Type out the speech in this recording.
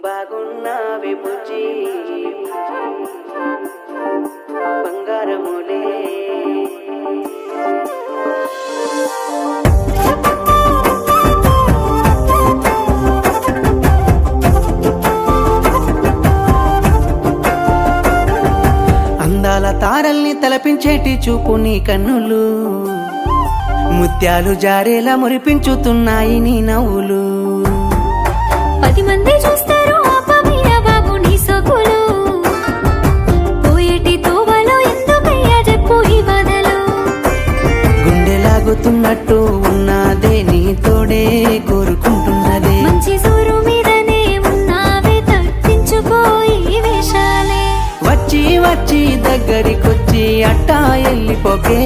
బాగున్నావే బుజ్జి బంగారములే అందాల తారల్ని తలపించేటి చూపు నీ కన్నులు ముత్యాలు జారేలా మురిపించుతున్నాయి నీ నవ్వులు 10 మంది చూస్తారు ఆపమయ్య బాబు నీ సొగులు పోయేటి తోవలో ఎందుకయ్యా చెప్పు ఈ బదలు గుండె లాగుతున్నట్టు ఉన్నదే నీ తోడే కోరుకుంటున్నదే మంచి సూరు మీదనే ఉన్నావే తప్పించుకోయి వేషాలే వచ్చి వచ్చి దగ్గరికొచ్చి అట్టా వెళ్ళిపోకే